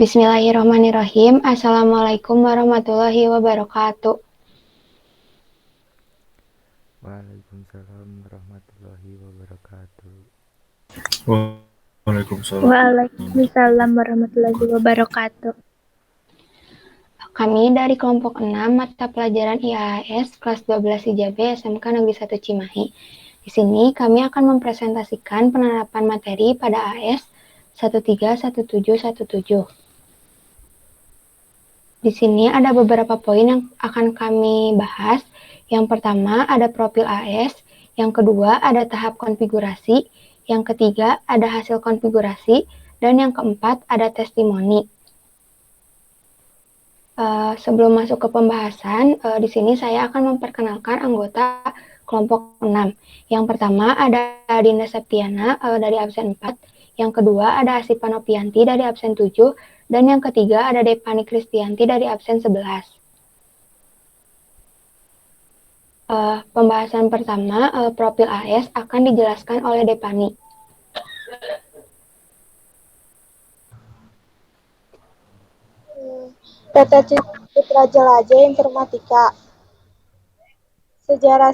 Bismillahirrahmanirrahim. Assalamualaikum warahmatullahi wabarakatuh. Waalaikumsalam warahmatullahi wabarakatuh. Waalaikumsalam. Waalaikumsalam warahmatullahi wabarakatuh. Kami dari kelompok 6 mata pelajaran IAS kelas 12 IJB SMK Negeri 1 Cimahi. Di sini kami akan mempresentasikan penerapan materi pada AS 131717. Di sini ada beberapa poin yang akan kami bahas. Yang pertama ada profil AS, yang kedua ada tahap konfigurasi, yang ketiga ada hasil konfigurasi, dan yang keempat ada testimoni. Sebelum masuk ke pembahasan, di sini saya akan memperkenalkan anggota kelompok 6. Yang pertama ada Dinda Septiana dari absen 4, yang kedua ada Asipa Nopianti dari absen 7, dan yang ketiga ada Depani Kristianti dari absen 11. Pembahasan pertama, profil AS akan dijelaskan oleh Depani. Peta Citra Jelajah Informatika. Sejarah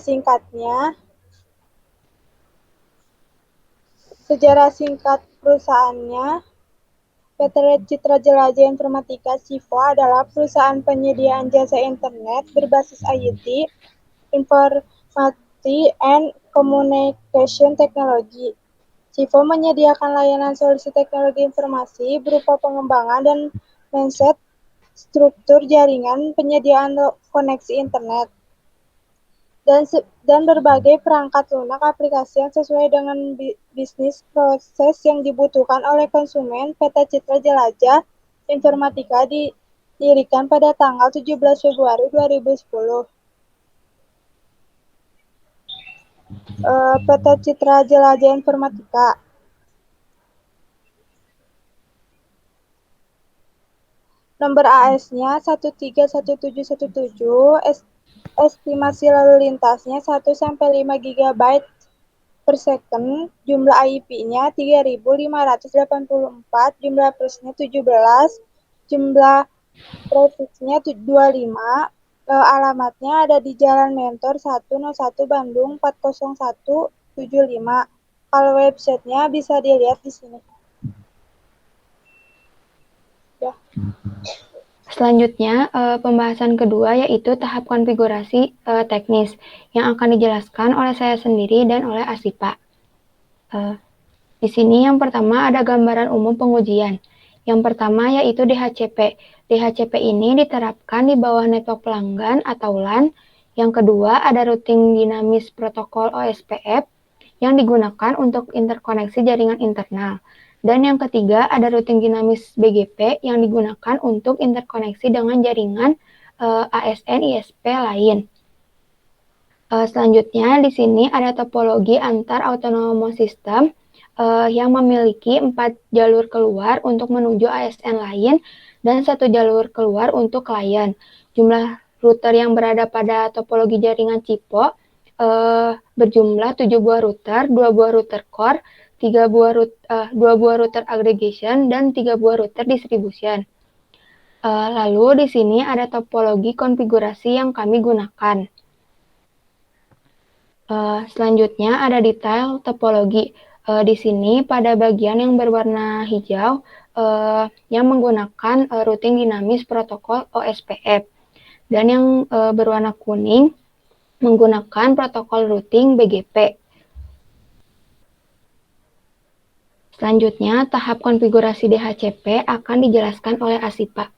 singkat perusahaannya. PT Citra Jelajah Informatika (CIVO) adalah perusahaan penyediaan jasa internet berbasis IoT, Information and Communication Technology. CIVO menyediakan layanan solusi teknologi informasi berupa pengembangan dan mindset struktur jaringan, penyediaan koneksi internet, dan berbagai perangkat lunak aplikasi yang sesuai dengan bisnis proses yang dibutuhkan oleh konsumen. PT Citra Jelajah Informatika didirikan pada tanggal 17 Februari 2010. PT Citra Jelajah Informatika. Nomor AS-nya 131717, estimasi lalu lintasnya 1-5 GB per second, jumlah IP-nya 3584, jumlah plusnya 17, jumlah prefixnya 25, alamatnya ada di Jalan Mentor 101 Bandung 40175. Kalau websitenya bisa dilihat di sini. Ya. Selanjutnya, pembahasan kedua yaitu tahap konfigurasi teknis yang akan dijelaskan oleh saya sendiri dan oleh Asipa. Di sini yang pertama ada gambaran umum pengujian. Yang pertama yaitu DHCP. DHCP ini diterapkan di bawah network pelanggan atau LAN. Yang kedua ada routing dinamis protokol OSPF yang digunakan untuk interkoneksi jaringan internal. Dan yang ketiga ada routing dinamis BGP yang digunakan untuk interkoneksi dengan jaringan ASN ISP lain. Selanjutnya di sini ada topologi antar autonomous system yang memiliki 4 jalur keluar untuk menuju ASN lain dan 1 jalur keluar untuk klien. Jumlah router yang berada pada topologi jaringan CIPO berjumlah 7 buah router, 2 buah router core, 2 buah router aggregation, dan 3 buah router distribution. Lalu di sini ada topologi konfigurasi yang kami gunakan. Selanjutnya ada detail topologi. Di sini pada bagian yang berwarna hijau yang menggunakan routing dinamis protokol OSPF, dan yang berwarna kuning menggunakan protokol routing BGP. Selanjutnya, tahap konfigurasi DHCP akan dijelaskan oleh Asipa.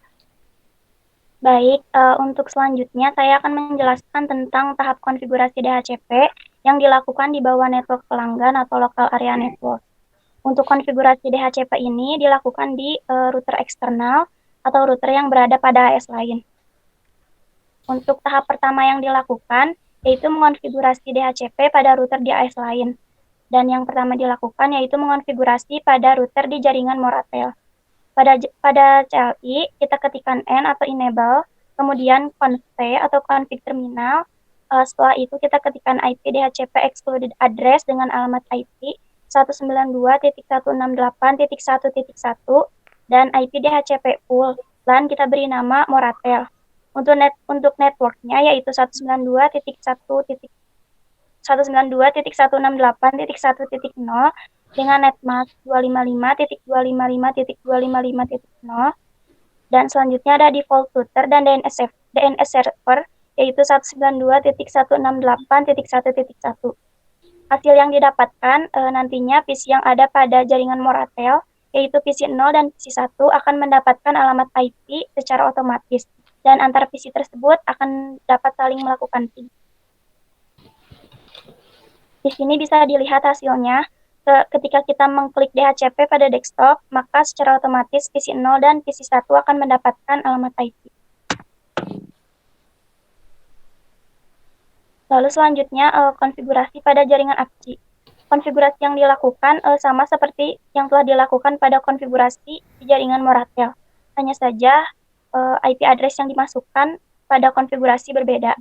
Baik, untuk selanjutnya saya akan menjelaskan tentang tahap konfigurasi DHCP yang dilakukan di bawah network pelanggan atau local area network. Untuk konfigurasi DHCP ini dilakukan di router eksternal atau router yang berada pada AS lain. Untuk tahap pertama yang dilakukan yaitu mengonfigurasi DHCP pada router di AS lain. Dan yang pertama dilakukan yaitu mengonfigurasi pada router di jaringan Moratel. Pada CLI, kita ketikkan N atau enable, kemudian conf atau config terminal. Setelah itu kita ketikkan IP DHCP excluded address dengan alamat IP 192.168.1.1. dan IP DHCP pool. LAN kita beri nama Moratel. Untuk networknya yaitu 192.168.1.0 dengan netmask 255.255.255.0 dan selanjutnya ada default router dan DNS server yaitu 192.168.1.1. Hasil yang didapatkan nantinya PC yang ada pada jaringan Moratel yaitu PC 0 dan PC 1 akan mendapatkan alamat IP secara otomatis dan antar PC tersebut akan dapat saling melakukan ping. Di sini bisa dilihat hasilnya. Ketika kita mengklik DHCP pada desktop, maka secara otomatis PC 0 dan PC 1 akan mendapatkan alamat IP. Lalu selanjutnya konfigurasi pada jaringan APCI. Konfigurasi yang dilakukan sama seperti yang telah dilakukan pada konfigurasi di jaringan Moratel. Hanya saja IP address yang dimasukkan pada konfigurasi berbeda.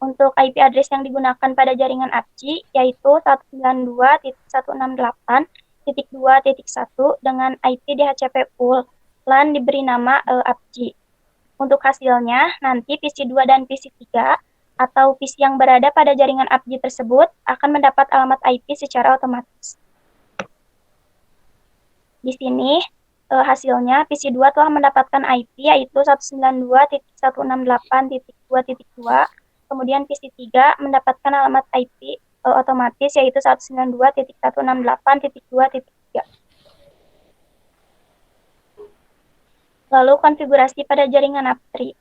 Untuk IP address yang digunakan pada jaringan APCI yaitu 192.168.2.1 dengan IP DHCP pool. LAN diberi nama APCI. Untuk hasilnya, nanti PC 2 dan PC 3 atau PC yang berada pada jaringan APCI tersebut akan mendapat alamat IP secara otomatis. Di sini hasilnya PC 2 telah mendapatkan IP yaitu 192.168.2.2, kemudian PC 3 mendapatkan alamat IP otomatis yaitu 192.168.2.3. Lalu konfigurasi pada jaringan APTRI.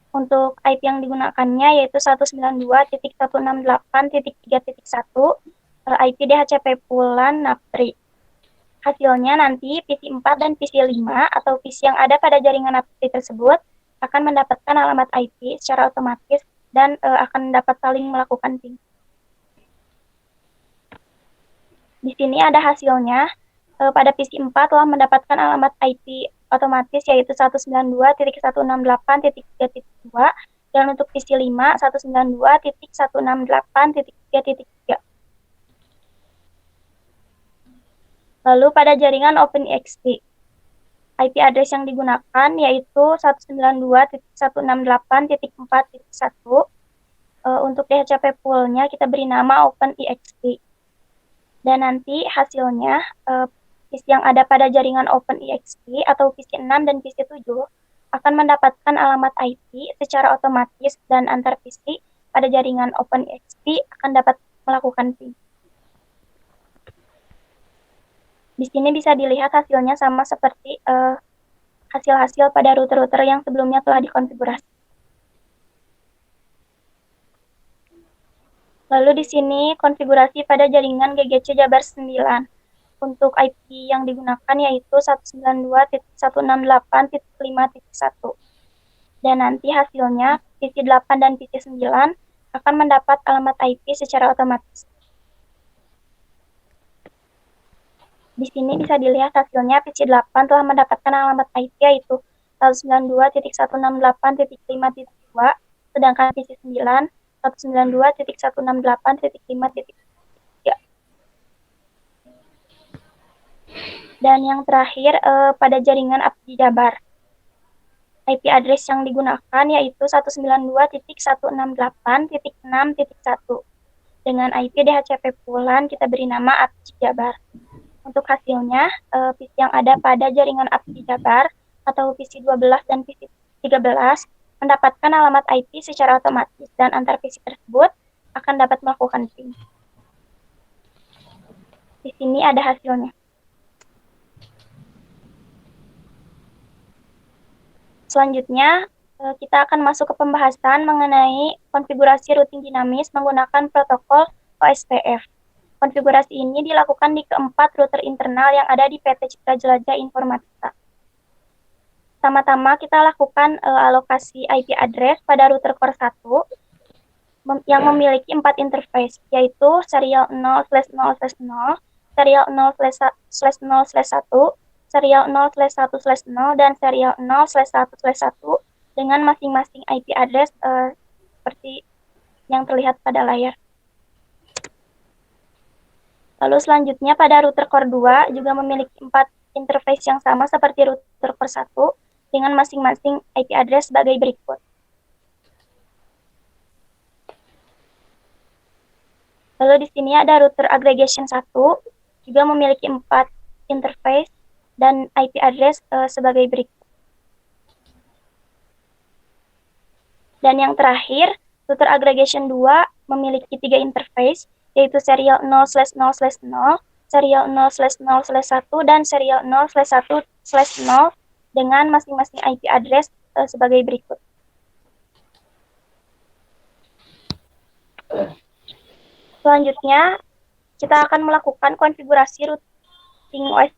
Untuk IP yang digunakannya yaitu 192.168.3.1 IP DHCP pool LAN NAPTRI. Hasilnya nanti PC 4 dan PC 5 atau PC yang ada pada jaringan APTRI tersebut akan mendapatkan alamat IP secara otomatis dan akan dapat saling melakukan ping. Di sini ada hasilnya. Pada PC 4 telah mendapatkan alamat IP otomatis yaitu 192.168.3.2 dan untuk PC 5 192.168.3.3. Lalu pada jaringan OpenEXP IP address yang digunakan yaitu 192.168.4.1. Untuk DHCP poolnya kita beri nama OpenEXP. Dan nanti hasilnya PC yang ada pada jaringan OpenEXP atau PC 6 dan PC 7 akan mendapatkan alamat IP secara otomatis dan antar PC pada jaringan OpenEXP akan dapat melakukan ping. Di sini bisa dilihat hasilnya sama seperti hasil-hasil pada router-router yang sebelumnya telah dikonfigurasi. Lalu di sini konfigurasi pada jaringan GGC Jabar 9. Untuk IP yang digunakan yaitu 192.168.5.1. Dan nanti hasilnya PC 8 dan PC 9 akan mendapat alamat IP secara otomatis. Di sini bisa dilihat hasilnya PC 8 telah mendapatkan alamat IP yaitu 192.168.5.2, sedangkan PC 9 192.168.5.3. Dan yang terakhir pada jaringan APCI Jabar. IP address yang digunakan yaitu 192.168.6.1 dengan IP DHCP poolan kita beri nama APCI Jabar. Untuk hasilnya, PC yang ada pada jaringan APCI Jabar atau PC 12 dan PC 13 mendapatkan alamat IP secara otomatis dan antar PC tersebut akan dapat melakukan ping. Di sini ada hasilnya. Selanjutnya, kita akan masuk ke pembahasan mengenai konfigurasi routing dinamis menggunakan protokol OSPF. Konfigurasi ini dilakukan di keempat router internal yang ada di PT Citra Jelajah Informatika. Pertama-tama kita lakukan alokasi IP address pada router core 1 yang memiliki 4 interface, yaitu serial 0/0/0, serial 0/0/1, serial 0/1/0 dan serial 0/1/1 dengan masing-masing IP address seperti yang terlihat pada layar. Lalu selanjutnya pada router core 2 juga memiliki 4 interface yang sama seperti router core 1 dengan masing-masing IP address sebagai berikut. Lalu di sini ada router aggregation 1, juga memiliki 4 interface dan IP address sebagai berikut. Dan yang terakhir, router aggregation 2 memiliki 3 interface, yaitu serial 0/0/0, serial 0/0/1, dan serial 0/1/0 dengan masing-masing IP address sebagai berikut. Selanjutnya, kita akan melakukan konfigurasi routing OS.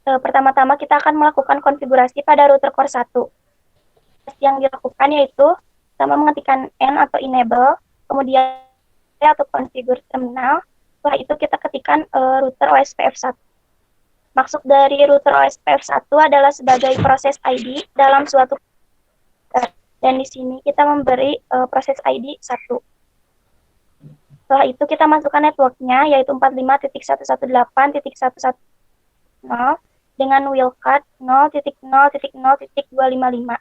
Pertama-tama kita akan melakukan konfigurasi pada router core 1. Yang dilakukan yaitu pertama mengetikkan N atau enable, kemudian atau configure terminal. Setelah itu kita ketikkan router OSPF1. Maksud dari router OSPF1 adalah sebagai proses ID dalam suatu router. Dan di sini kita memberi proses ID 1. Setelah itu kita masukkan networknya yaitu 45.118.110 dengan wildcard 0.0.0.255.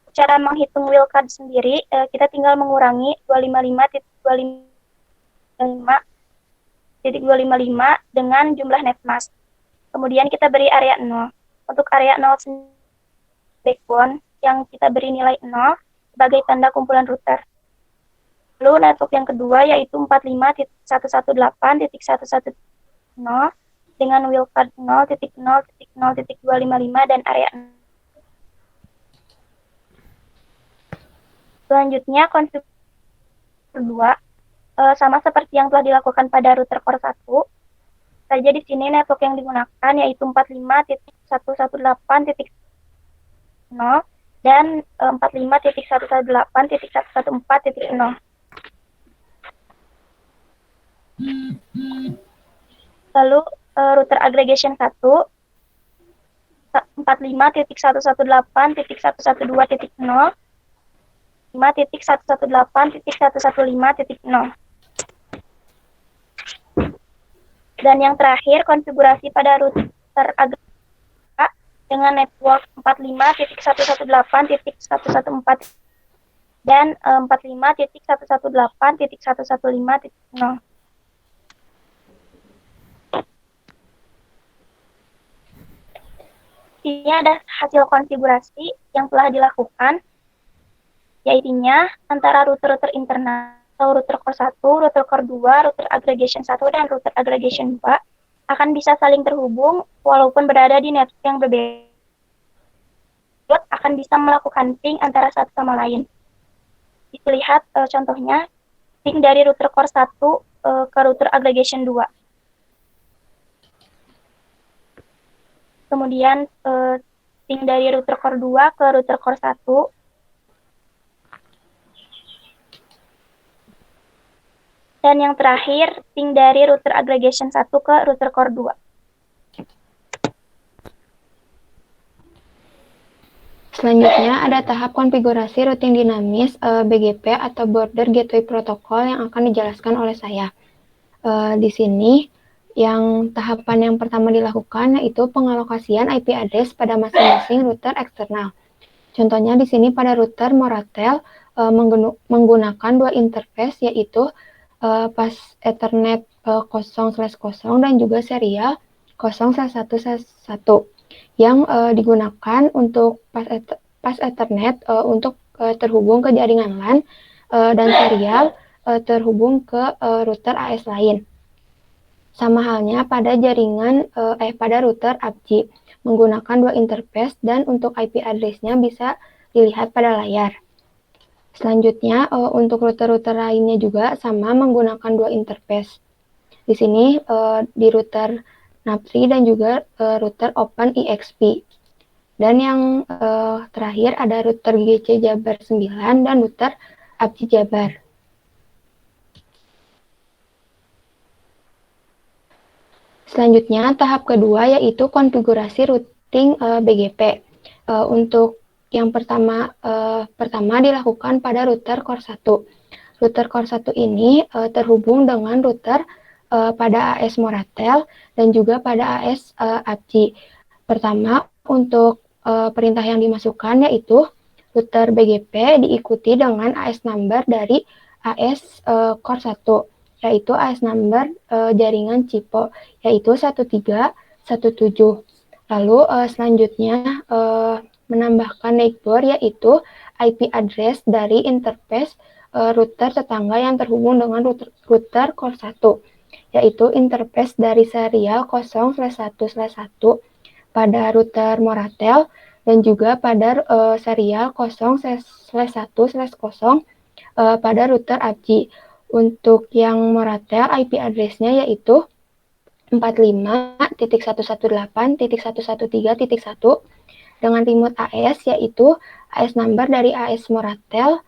Cara menghitung wildcard sendiri, kita tinggal mengurangi 255.255 dengan jumlah netmask. Kemudian kita beri area 0. Untuk area 0 backbone yang kita beri nilai 0 sebagai tanda kumpulan router. Lalu network yang kedua yaitu 45.118.110 dengan wildcard 0.0.0.255 dan area 0. Selanjutnya konfigurasi kedua sama seperti yang telah dilakukan pada router core 1. Saja di sini network yang digunakan yaitu 45.118.0 dan 45.118.114.0. Lalu router aggregation 1 45.118.112.0 5.118.115.0. Dan yang terakhir konfigurasi pada router aggregation dengan network 45.118.114 dan 45.118.115.0. Ini ada hasil konfigurasi yang telah dilakukan, yaitu antara router-router internal atau router core 1, router core 2, router aggregation 1, dan router aggregation 2 akan bisa saling terhubung walaupun berada di network yang berbeda. Akan bisa melakukan ping antara satu sama lain. Lihat contohnya, ping dari router core 1 ke router aggregation 2. Kemudian ping dari router core 2 ke router core 1. Dan yang terakhir, ping dari router aggregation 1 ke router core 2. Selanjutnya ada tahap konfigurasi routing dinamis BGP atau Border Gateway Protocol yang akan dijelaskan oleh saya. Di sini yang tahapan yang pertama dilakukan yaitu pengalokasian IP address pada masing-masing router eksternal. Contohnya di sini pada router Moratel menggunakan dua interface yaitu pas Ethernet 0/0 dan juga serial 0/1/1 yang digunakan untuk pas Ethernet untuk terhubung ke jaringan LAN dan serial terhubung ke router AS lain. Sama halnya pada pada router APJ menggunakan dua interface dan untuk IP address-nya bisa dilihat pada layar. Selanjutnya untuk router-router lainnya juga sama menggunakan dua interface. Di sini di router NAP3 dan juga router OpenEXP. Dan yang terakhir ada router GC Jabar 9 dan router APJ Jabar. Selanjutnya tahap kedua yaitu konfigurasi routing BGP. Untuk yang pertama dilakukan pada router core 1. Router core 1 ini terhubung dengan router pada AS Moratel dan juga pada AS APCI. Pertama, untuk perintah yang dimasukkan yaitu router BGP diikuti dengan AS number dari AS core 1, yaitu AS number jaringan CIPO, yaitu 1317. Lalu selanjutnya menambahkan neighbor, yaitu IP address dari interface router tetangga yang terhubung dengan router core 1, yaitu interface dari serial 0/1/1 pada router Moratel dan juga pada serial 0/1/0 pada router APCI. Untuk yang Moratel IP address-nya yaitu 45.118.113.1 dengan remote AS yaitu AS number dari AS Moratel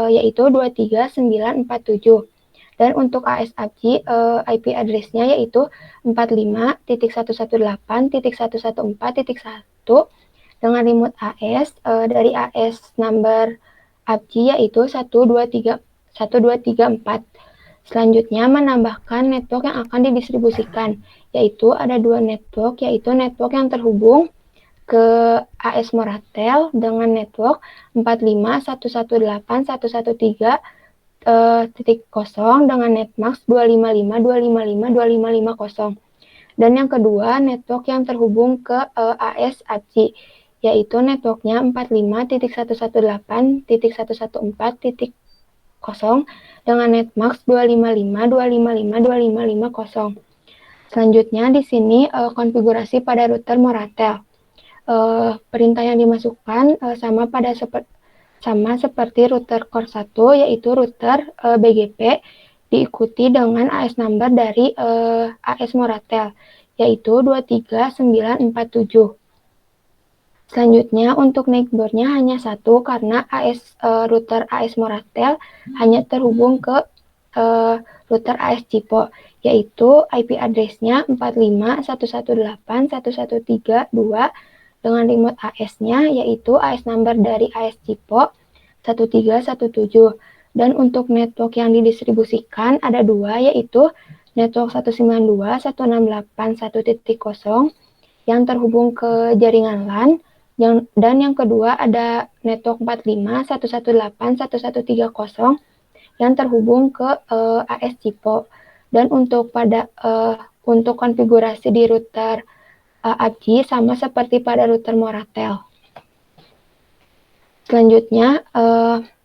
yaitu 23947. Dan untuk AS APCI IP address-nya yaitu 45.118.114.1 dengan remote AS dari AS number APCI yaitu 123.1.234. Selanjutnya menambahkan network yang akan didistribusikan, yaitu ada dua network, yaitu network yang terhubung ke AS Moratel dengan network 45.118.113.0 dengan netmax 255.255.255.0. Dan yang kedua, network yang terhubung ke AS APCI, yaitu networknya 45.118.114.0 dengan netmax 255.255.255.0. Selanjutnya di sini konfigurasi pada router Moratel. Perintah yang dimasukkan sama seperti router core 1, yaitu router BGP diikuti dengan AS number dari AS Moratel, yaitu 23947. Selanjutnya untuk neighbor-nya hanya satu karena router AS Moratel hanya terhubung ke router AS CIPO, yaitu IP address-nya 45.118.113.2 dengan remote AS-nya yaitu AS number dari AS CIPO 1317. Dan untuk network yang didistribusikan ada dua, yaitu network 192.168.1.0 yang terhubung ke jaringan LAN, dan yang kedua ada network 45.118.1.130 yang terhubung ke AS CIPO. Dan untuk konfigurasi di router APCI sama seperti pada router Moratel. Selanjutnya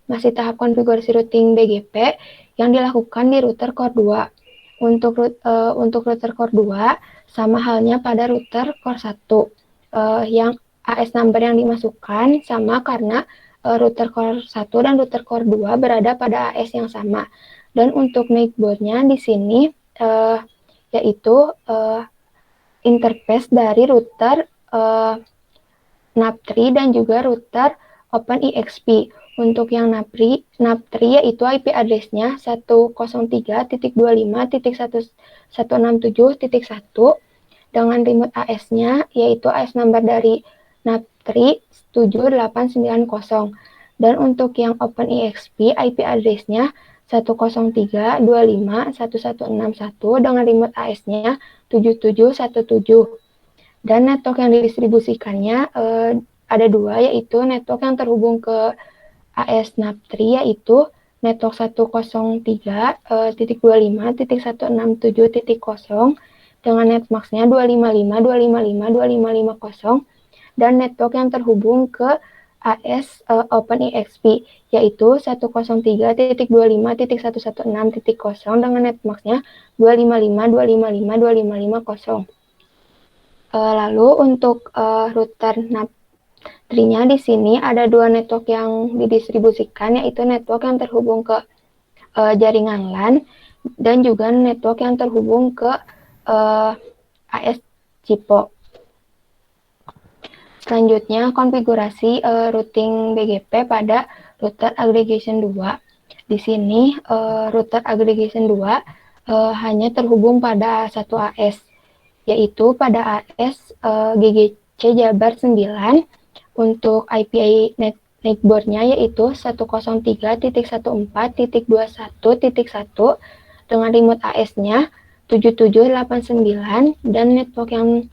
masih tahap konfigurasi routing BGP yang dilakukan di router core 2. Untuk router core 2 sama halnya pada router core 1 yang AS number yang dimasukkan sama karena router core 1 dan router core 2 berada pada AS yang sama. Dan untuk neighbor-nya di sini yaitu interface dari router NAP3 dan juga router OpenEXP. Untuk yang NAP3 yaitu IP address-nya 103.25.167.1 dengan remote AS-nya yaitu AS number dari NAP3 7890. Dan untuk yang OpenEXP IP address-nya 103.25.1161 dengan remote AS-nya 7717. Dan network yang didistribusikannya ada dua, yaitu network yang terhubung ke AS NAP3 yaitu network 103.25.167.0 dengan netmax-nya 255.255.255.0. Dan network yang terhubung ke AS OpenEXP yaitu 103.25.116.0 dengan netmax-nya 255.255.255.0. Lalu untuk router NAP3-nya di sini ada dua network yang didistribusikan, yaitu network yang terhubung ke jaringan LAN dan juga network yang terhubung ke AS CIPO. Selanjutnya konfigurasi routing BGP pada router aggregation 2. Di sini router aggregation 2 hanya terhubung pada satu AS, yaitu pada AS GGC Jabar 9. Untuk IP neighbor-nya yaitu 103.14.21.1 dengan remote AS-nya 7789 dan network yang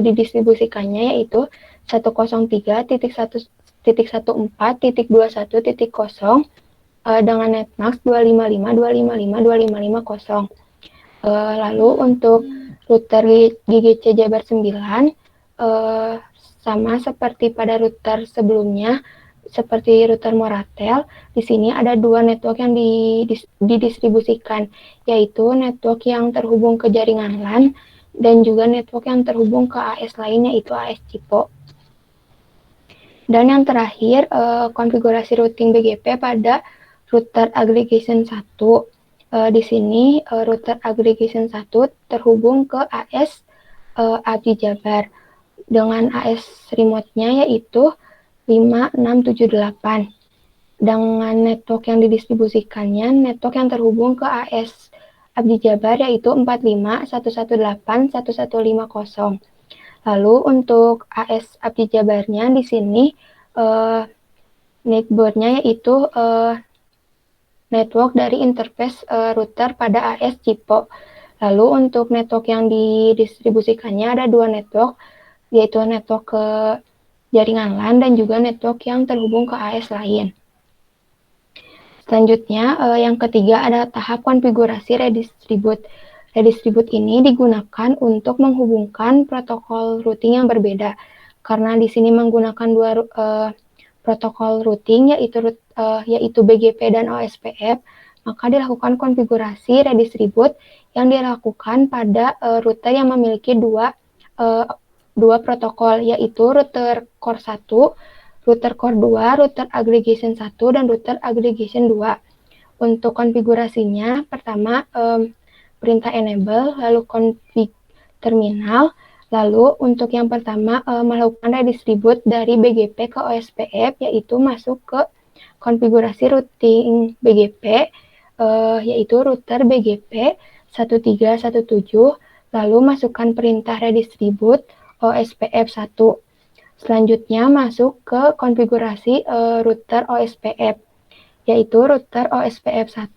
didistribusikannya yaitu 103.1.14.21.0 dengan netmax 255.255.255.0. Lalu untuk router GGC Jabar 9 sama seperti pada router sebelumnya, seperti router Moratel, di sini ada dua network yang didistribusikan, yaitu network yang terhubung ke jaringan LAN dan juga network yang terhubung ke AS lain, yaitu AS Cipo. Dan yang terakhir, konfigurasi routing BGP pada router aggregation 1. Di sini router aggregation 1 terhubung ke AS Abdi Jabar dengan AS remote-nya yaitu 5678. Dengan network yang didistribusikannya, network yang terhubung ke AS Abdi Jabar yaitu 45.118.1.150. Lalu untuk AS Abdi Jabarnya di sini network-nya yaitu network dari interface router pada AS Cipo. Lalu untuk network yang didistribusikannya ada dua network, yaitu network ke jaringan LAN dan juga network yang terhubung ke AS lain. Selanjutnya, yang ketiga ada tahap konfigurasi redistribute. Redistribute ini digunakan untuk menghubungkan protokol routing yang berbeda. Karena di sini menggunakan dua protokol routing yaitu BGP dan OSPF, maka dilakukan konfigurasi redistribute yang dilakukan pada router yang memiliki dua protokol, yaitu router core 1, router core 2, router aggregation 1, dan router aggregation 2. Untuk konfigurasinya, pertama perintah enable, lalu config terminal. Lalu untuk yang pertama melakukan redistribute dari BGP ke OSPF, yaitu masuk ke konfigurasi routing BGP, yaitu router BGP 1317, lalu masukkan perintah redistribute OSPF 1. Selanjutnya masuk ke konfigurasi router OSPF, yaitu router OSPF 1.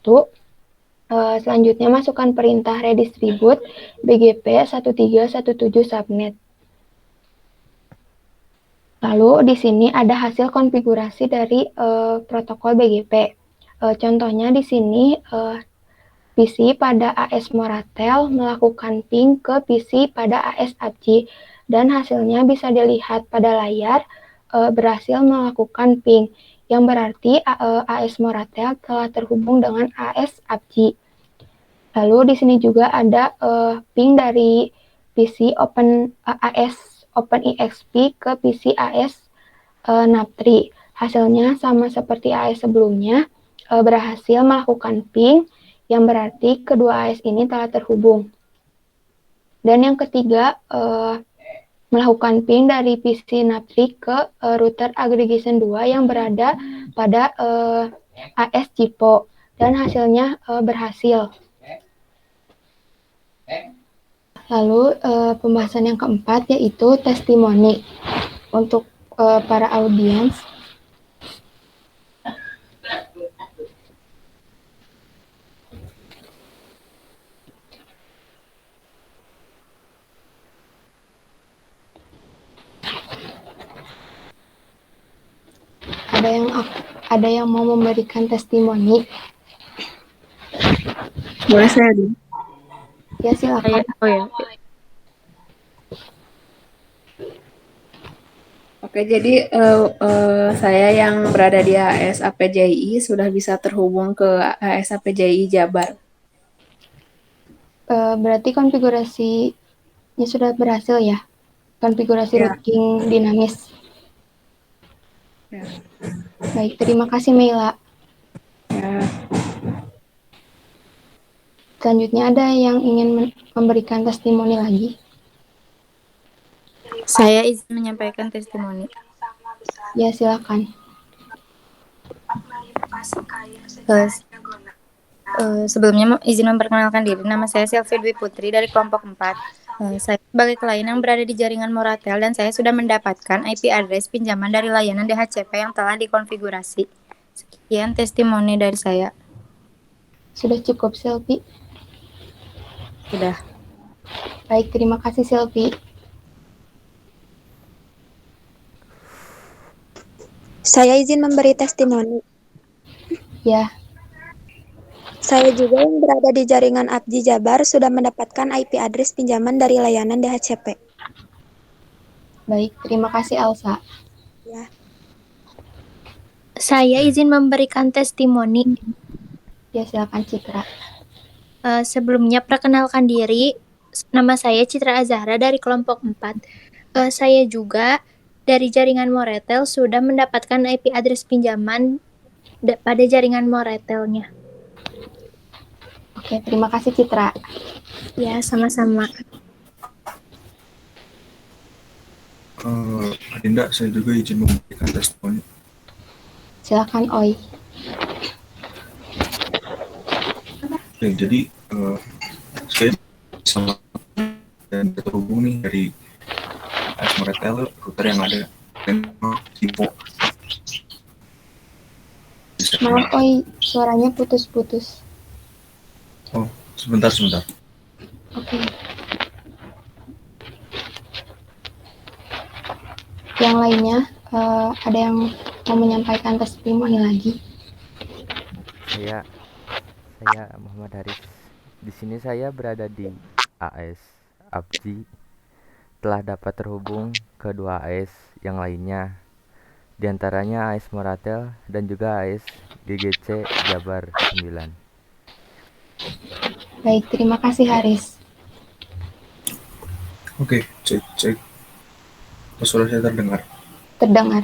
Selanjutnya masukkan perintah redistribute BGP 1317 subnet. Lalu di sini ada hasil konfigurasi dari protokol BGP. Contohnya di sini PC pada AS Moratel melakukan ping ke PC pada AS Abdi dan hasilnya bisa dilihat pada layar berhasil melakukan ping, yang berarti AS Moratel telah terhubung dengan AS Abdi. Lalu di sini juga ada ping dari PC AS OpenEXP ke PC AS NAP3. Hasilnya sama seperti AS sebelumnya, berhasil melakukan ping, yang berarti kedua AS ini telah terhubung. Dan yang ketiga, melakukan ping dari PC NAP3 ke router aggregation 2 yang berada pada AS Cipo, dan hasilnya berhasil. Lalu pembahasan yang keempat yaitu testimoni. Untuk para audiens, ada yang mau memberikan testimoni? Boleh saya dulu? Ya, silakan. Oh ya. Oke, jadi saya yang berada di AS APJI sudah bisa terhubung ke AS APJI Jabar. Berarti konfigurasinya sudah berhasil ya? Konfigurasi routing dinamis. Ya. Baik, terima kasih Meila. Ya. Selanjutnya ada yang ingin memberikan testimoni lagi? Saya izin menyampaikan testimoni. Ya, silakan. Sebelumnya izin memperkenalkan diri. Nama saya Sylvie Dwi Putri dari kelompok 4. Saya sebagai klien yang berada di jaringan Moratel dan saya sudah mendapatkan IP address pinjaman dari layanan DHCP yang telah dikonfigurasi. Sekian testimoni dari saya. Sudah cukup, Sylvie. Sudah. Baik, terima kasih Silvi. Saya izin memberi testimoni. Ya, Saya juga yang berada di jaringan Abdi Jabar sudah mendapatkan IP address pinjaman dari layanan DHCP. baik, terima kasih Elsa. Ya. Saya izin memberikan testimoni. Ya, silakan Citra. Sebelumnya perkenalkan diri, nama saya Citra Azahra dari kelompok 4. Saya juga dari jaringan Moretel sudah mendapatkan IP address pinjaman pada jaringan Moretelnya. Oke, terima kasih Citra. Ya, sama-sama. Adinda, saya juga izin memberikan testimoni. Silakan Oi. Ya, jadi saya sama dan terhubung nih dari AS Moretel, router yang ada memang Cipo. Maaf Oi, suaranya putus-putus. Oh, sebentar. Oke. Yang lainnya, ada yang mau menyampaikan testimoni lagi? Saya Muhammad Haris. Di sini saya berada di AS Abdi. Telah dapat terhubung ke 2 AS yang lainnya, di antaranya AS Moratel dan juga AS GGC Jabar 9. Baik, terima kasih Haris. Oke, cek. Suara saya terdengar. Terdengar.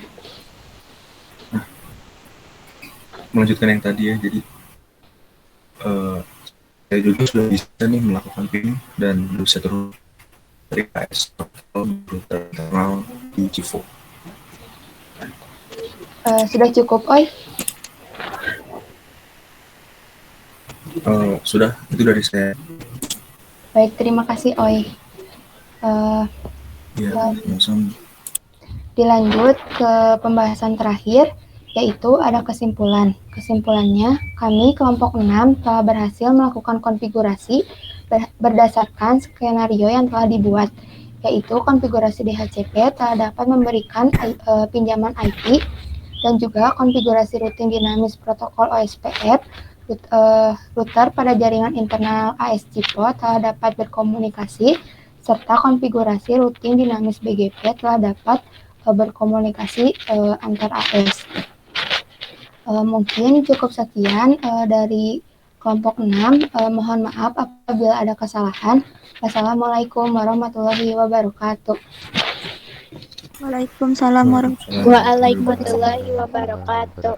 Melanjutkan yang tadi ya, jadi saya juga sudah bisa nih melakukan PIN dan bisa terus dari AS internal di Civo. Sudah cukup Oi? Sudah, itu dari saya. Baik, terima kasih Oi. Ya, sama-sama. Dilanjut ke pembahasan terakhir, yaitu ada kesimpulan. Kesimpulannya, kami kelompok 6 telah berhasil melakukan konfigurasi berdasarkan skenario yang telah dibuat, yaitu konfigurasi DHCP telah dapat memberikan pinjaman IP dan juga konfigurasi routing dinamis protokol OSPF. Router pada jaringan internal AS Cipo telah dapat berkomunikasi, serta konfigurasi routing dinamis BGP telah dapat berkomunikasi antar AS. Mungkin cukup sekian dari kelompok 6. Mohon maaf apabila ada kesalahan. Wassalamualaikum warahmatullahi wabarakatuh. Waalaikumsalam warahmatullahi wabarakatuh. Waalaikumsalam warahmatullahi wabarakatuh.